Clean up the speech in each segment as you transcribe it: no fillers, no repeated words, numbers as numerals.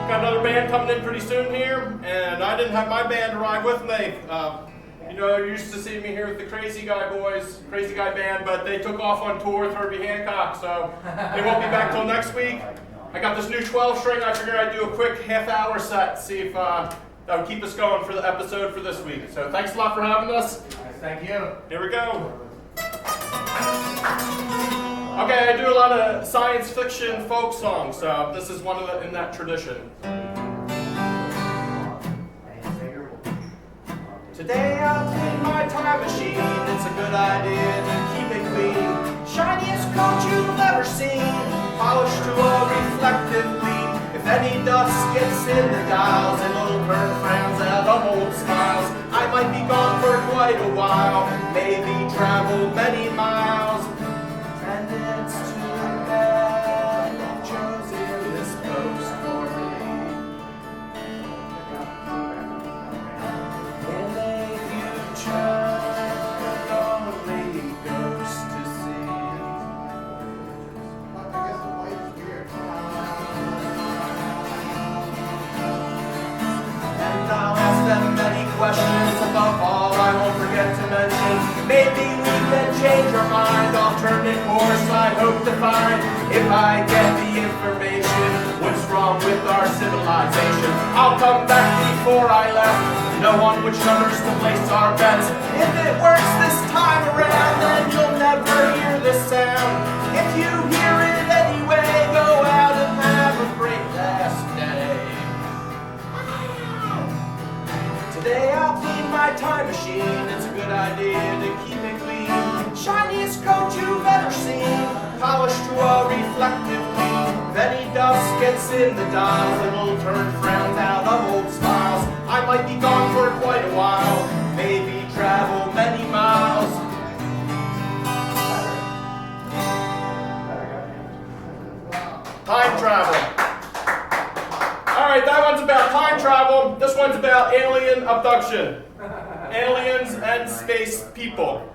got another band coming in pretty soon here, and I didn't have my band arrive with me. You know, you used to see me here with the Krazy Guy Boys, Krazy Guy Band, but they took off on tour with Herbie Hancock, so they won't be back till next week. I got this new 12-string. I figured I'd do a quick half-hour set, see if that would keep us going for the episode for this week. So thanks a lot for having us. Thank you. Here we go. Okay, I do a lot of science fiction folk songs, so this is one of the in that tradition. Today I'll clean my time machine. It's a good idea to keep it clean. Shiniest coat you've ever seen, polished to a reflective gleam. If any dust gets in the dials, it'll turn frowns out of old smiles. I might be gone for quite a while, maybe travel many miles. And it's too bad you've chosen this post for me. In a future lonely ghost to see. And I'll ask them many questions. Above all, I won't forget to mention, maybe we can change our mind. Alternate course I hope to find. If I get the information, what's wrong with our civilization? I'll come back before I left, know on which numbers to place our bets. If it works this time around, then you'll never hear this sound. If you hear it anyway, go out and have a great last day. Today I'll clean my time machine. It's a good idea to keep it clean. Shiniest coat you've ever seen, polished to a reflective gleam. If any dust gets in the dials, it'll turn frowns out of old smiles. I might be gone for quite a while, maybe travel many miles. Time travel. Alright, that one's about time travel. This one's about alien abduction. Aliens and space people.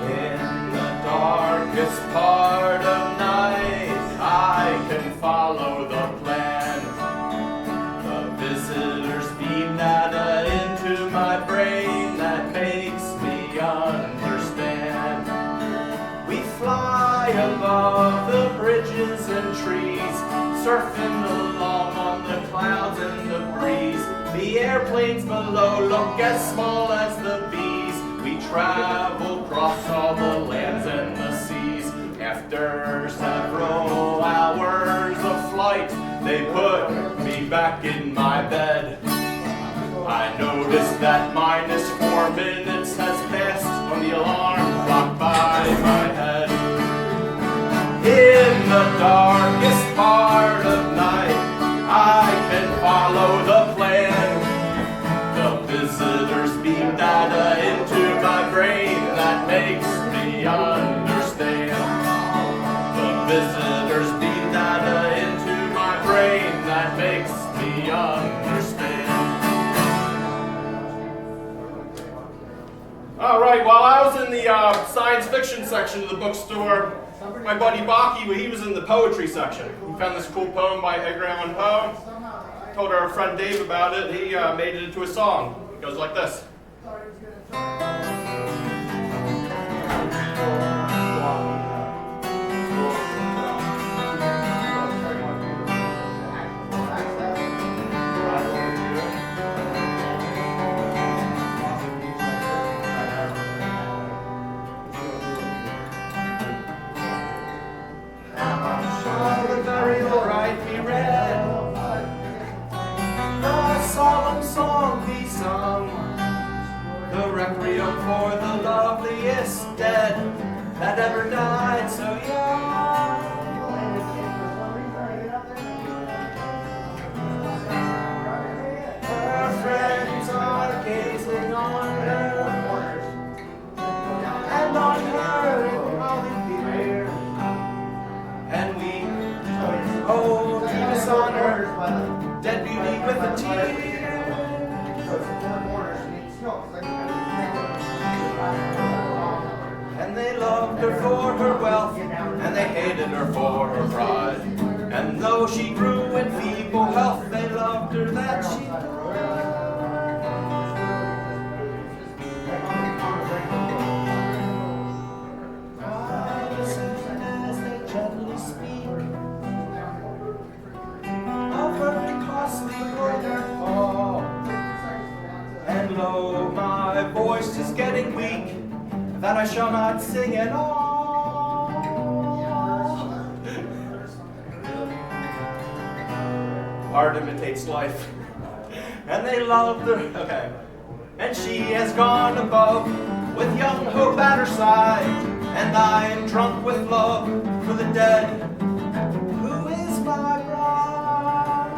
In the darkest part of night, I can follow the plan. The visitors beam data into my brain that makes me understand. We fly above the bridges and trees, surfing along on the clouds and the breeze. The airplanes below look as small as the bees. We travel across all the lands and the seas. After several hours of flight, they put me back in my bed. I noticed that -4 minutes has passed on the alarm clock by my head. In the darkest part of night, I can follow the plan. The visitors beam data into my brain that makes me understand. The visitors beam data into my brain that makes me understand. Alright, while I was in the science fiction section of the bookstore, my buddy Baki, he was in the poetry section. He found this cool poem by Edgar Allan Poe. Told our friend Dave about it. He made it into a song. It goes like this. Requiem for the loveliest dead that ever died so young. Her friends are gazing on her and on her in Hollywood, and we hold peace on earth dead beauty with a tear. And they loved her for her wealth, and they hated her for her pride. And though she grew in feeble health, they loved her that she died. As they gently speak of her costly protocol, and lo, my voice is getting weak, that I shall not sing at all. Art imitates life. And they loved her, okay. And she has gone above with young hope at her side. And I am drunk with love for the dead. Who is my bride?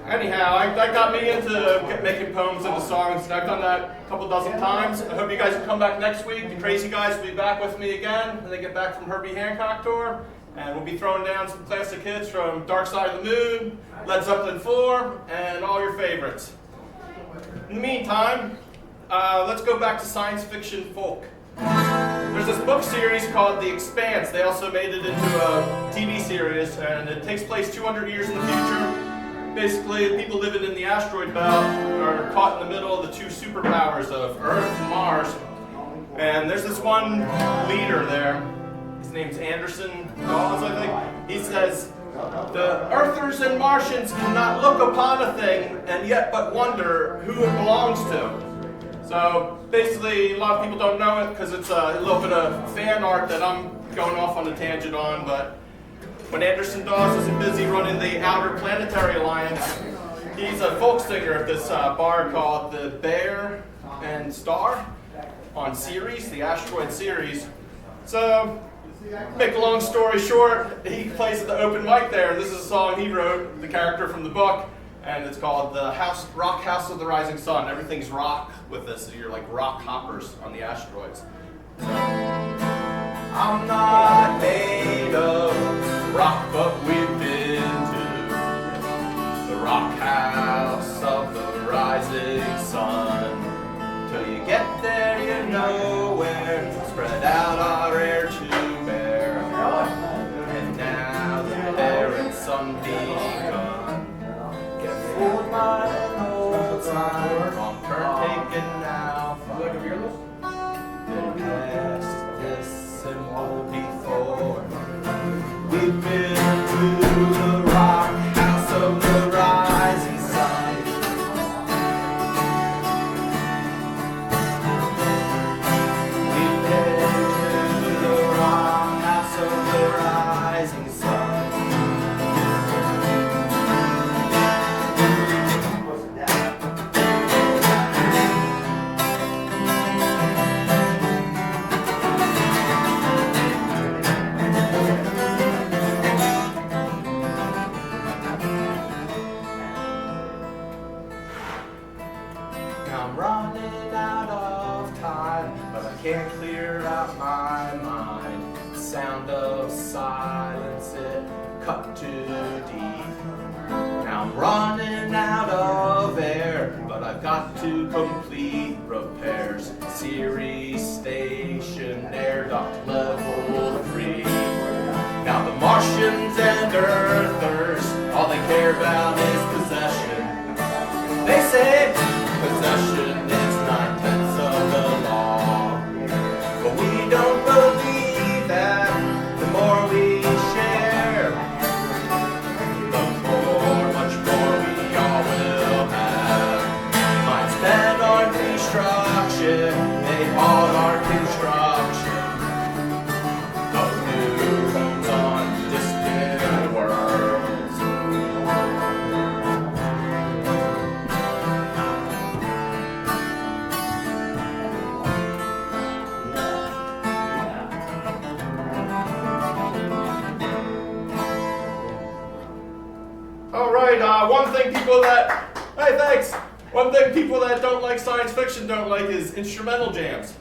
Anyhow, that got me into making poems into songs, and I've done that a couple dozen times. I hope you guys will come back next week. The Krazy Guys will be back with me again when they get back from Herbie Hancock tour, and we'll be throwing down some classic hits from Dark Side of the Moon, Led Zeppelin 4, and all your favorites. In the meantime, let's go back to science fiction folk. There's this book series called The Expanse. They also made it into a TV series, and it takes place 200 years in the future. Basically, the people living in the asteroid belt are caught in the middle of the two superpowers of Earth and Mars. And there's this one leader there. His name's Anderson Dawes, I think. He says, "The Earthers and Martians cannot look upon a thing and yet but wonder who it belongs to." So basically, a lot of people don't know it because it's a little bit of fan art that I'm going off on a tangent on, but when Anderson Dawes isn't busy running the Outer Planetary Alliance, he's a folk singer at this bar called the Bear and Star on Ceres, the asteroid Ceres. So, make a long story short, he plays at the open mic there, and this is a song he wrote, the character from the book, and it's called the Rock House of the Rising Sun. Everything's rock with this, so you're like rock hoppers on the asteroids. So, I'm not made of rock, but we've been to the rock house of the rising sun. Till you get there, you know where spread out our air to bear. And now the bear and sun begun. Get fooled by an old sign, wrong turn taken now. Been past this and won't be for. We've been to the rock house of the rising sun. We've been to the rock house of the rising sun. I'm running out of time, but I can't clear out my mind. The sound of silence, it cut too deep. Now I'm running out of air, but I've got to complete repairs. Ceres Station, air duct level 3. Now the Martians and Earthers, all they care about is possession. They say possession is 9/10 of the law. But we don't believe that. The more we share, the much more we all will have. Mine spent on destruction, they bought our construction. Of news on distant worlds. One thing people that, hey, thanks. One thing people that don't like science fiction don't like is instrumental jams.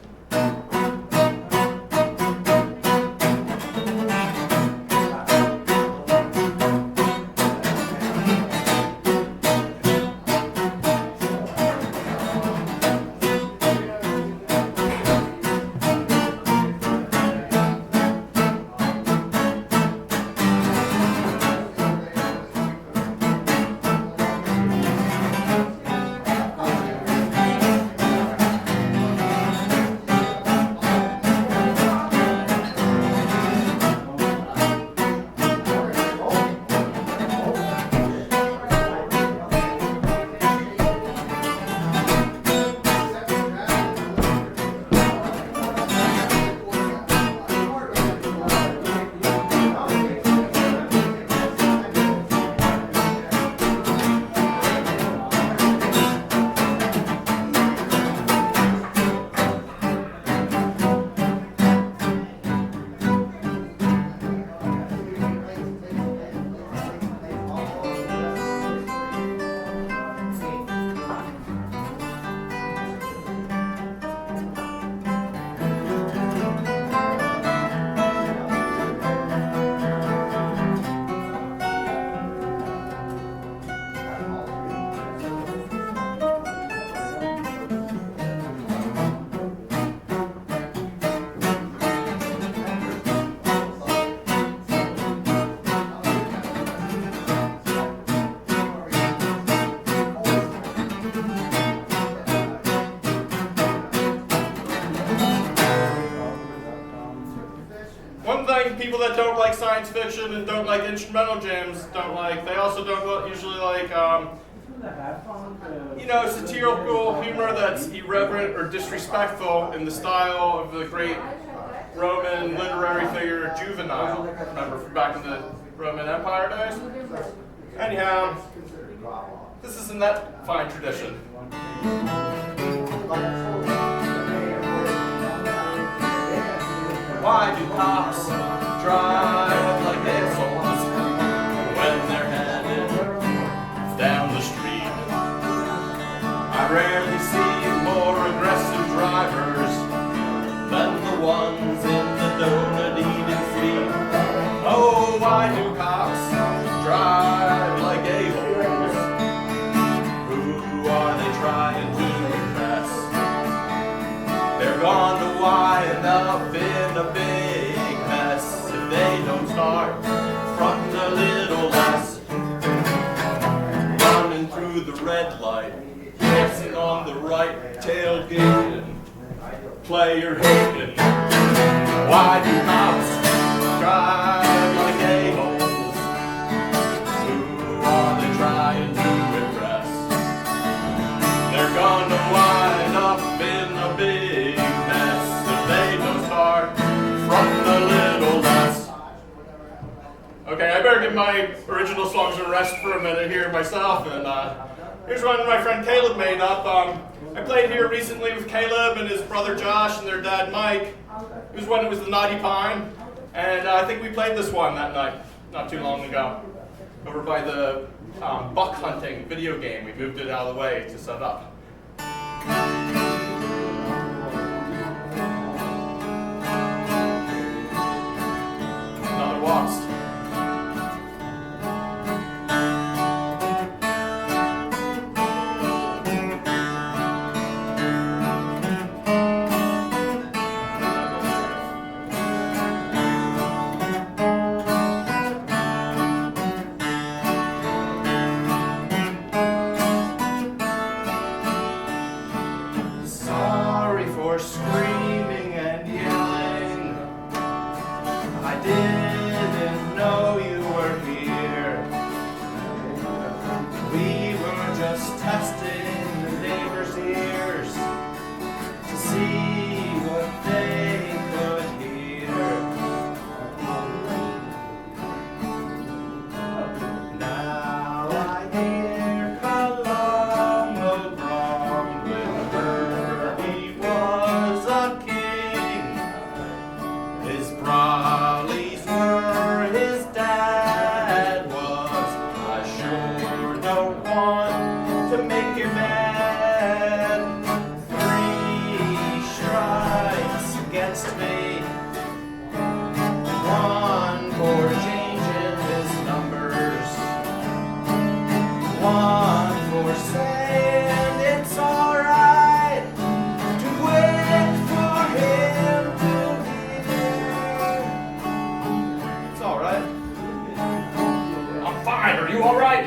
People that don't like science fiction and don't like instrumental jams don't like. They also don't usually like, satirical humor that's irreverent or disrespectful in the style of the great Roman literary figure Juvenal. Remember from back in the Roman Empire days? Anyhow, this is in that fine tradition. Why do cops drive like assholes when they're headed down the street? I rarely see more aggressive drivers than the ones in the donut-eating fleet. Oh, why do cops drive like a-holes? Who are they trying to impress? They're gonna wind up in a big mess if they don't start fronting a little less. Running through the red light, dancing on the right, tailgating, player hating. Why do cops drive like a-holes? Who are they trying to impress? They're gonna wind up in a big mess if they don't start fronting a little less. Okay, I better give my original songs a rest for a minute here myself, and here's one my friend Caleb made up. I played here recently with Caleb and his brother Josh and their dad Mike. It was when it was the Naughty Pine, and I think we played this one that night, not too long ago, over by the buck hunting video game. We moved it out of the way to set up. Another waltz. against me. One for changing his numbers. One for saying it's alright to wait for him to hear. It's alright. I'm fine. Are you alright?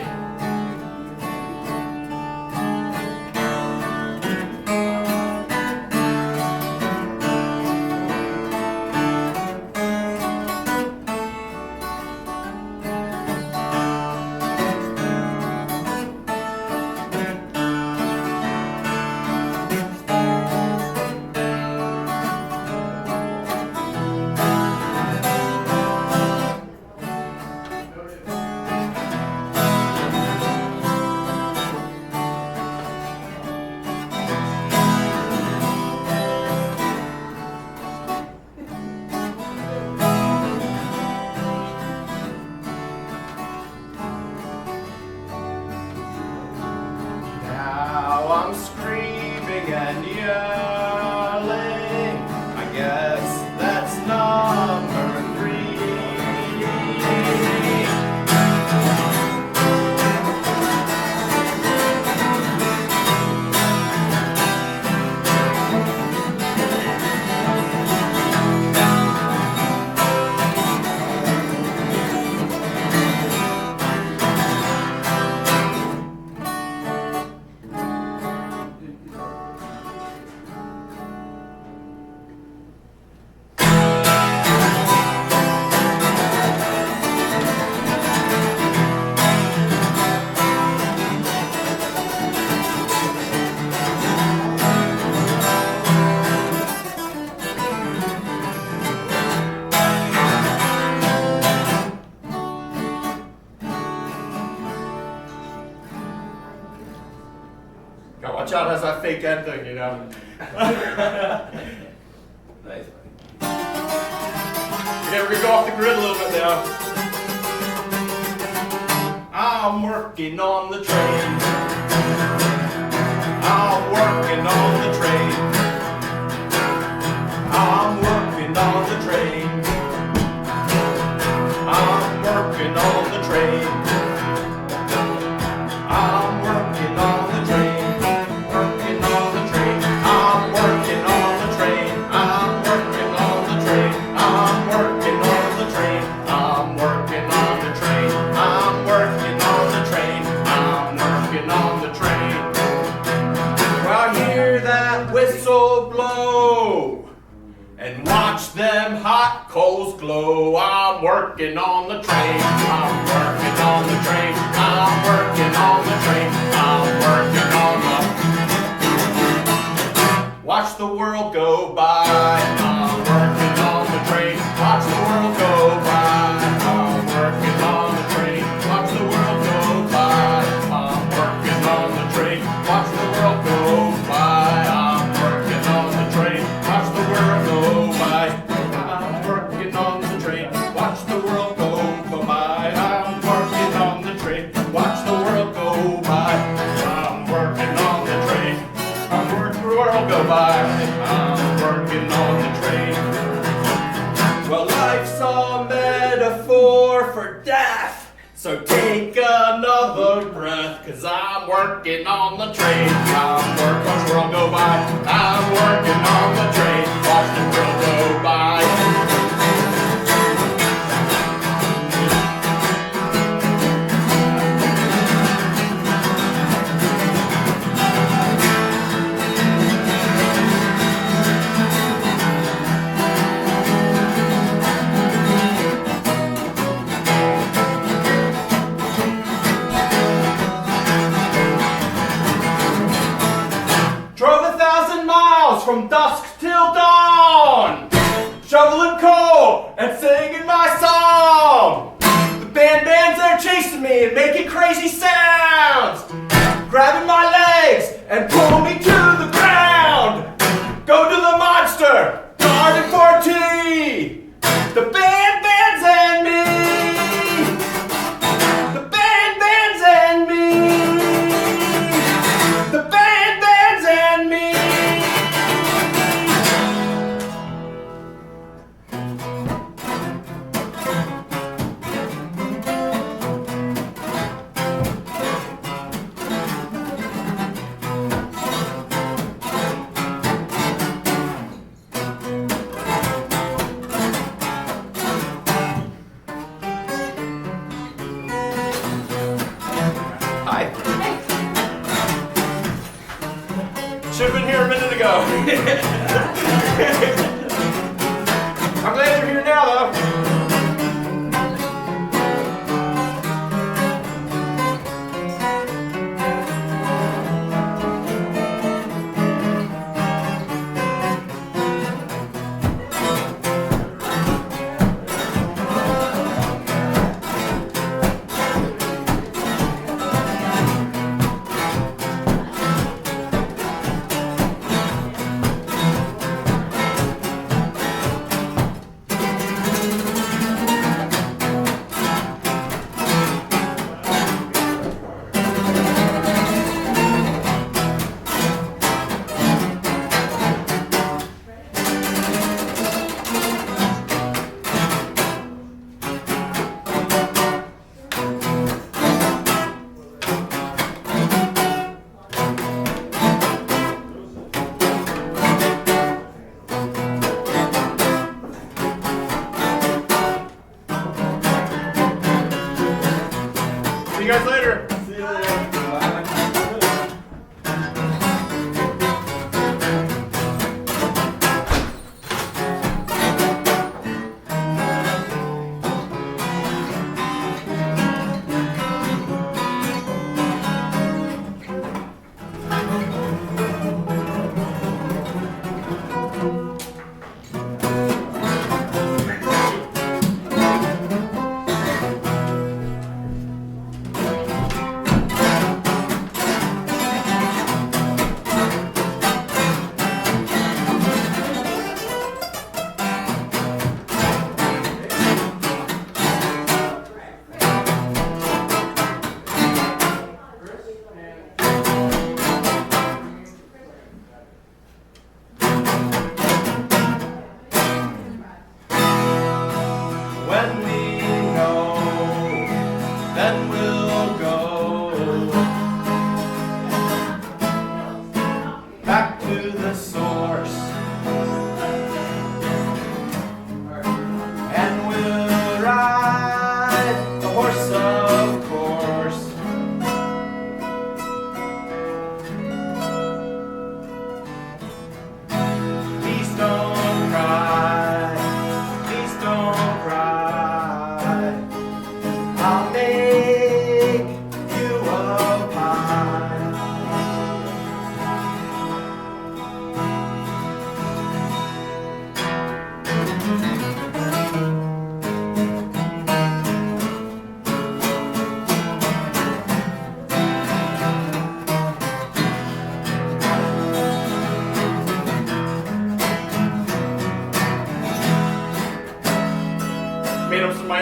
I'm screaming and yelling. I guess that's number 3. Gotta watch out as I fake that thing, you know. Nice. Okay, we're gonna go off the grid a little bit now. I'm working on the train. I'm working on the train. I'm working on the train. I'm working on the train. I'm working on the train. Working on the train. I'm working on the train. I'm working on the train. I'm working on the train. I'm working on the train. I'm working on the train. I'm working on the train. Well, I hear that whistle blow and watch them hot coals glow. I'm working on the train. I'm working on the train. I'm working on the train. I'm working on the. Watch the world go by. I'm working on the train. Watch the world go by. I'm working on the train. Watch the world go by. I'm working on the train. Watch the world go by. I'm working on the train. Watch the world go by. I'm working on the train. Watch the world go by. I'm working on the train. Watch the world go by. I'm working on the train. I'm working the world go by. I'm working on the train. Well, life's a metaphor for death, so take another breath, 'cause I'm working on the train. I'm working, watch the world go by. I'm working on the train. Watch the world go by. Drove 1,000 miles from dusk till dawn, shoveling coal and singing my song. The bands are chasing me and making crazy sounds, grabbing my legs and pulling me to the ground. Go to the monster, garden for tea. The bands and me. The bands and me. The bands and me.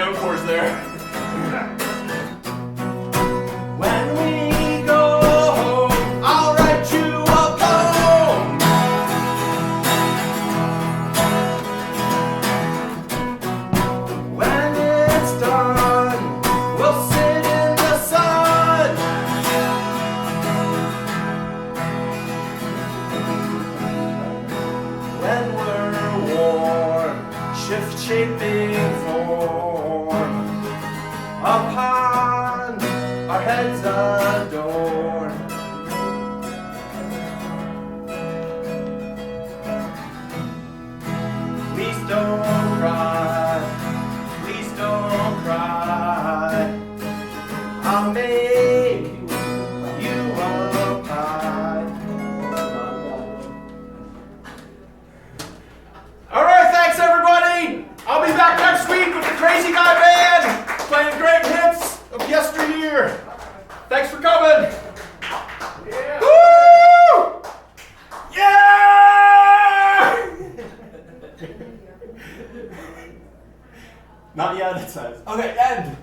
encores there. When we go home, I'll write you a poem. When it's done, we'll sit in the sun. When we're warm, shift-shaping form upon our heads adorned. Please don't cry, please don't cry. I'll make you a pie. All right, thanks everybody. I'll be back next week with the Krazy Guy Band, playing great hits of yesteryear. Thanks for coming. Yeah. Woo! Yeah! Not yet, it says. Okay, end.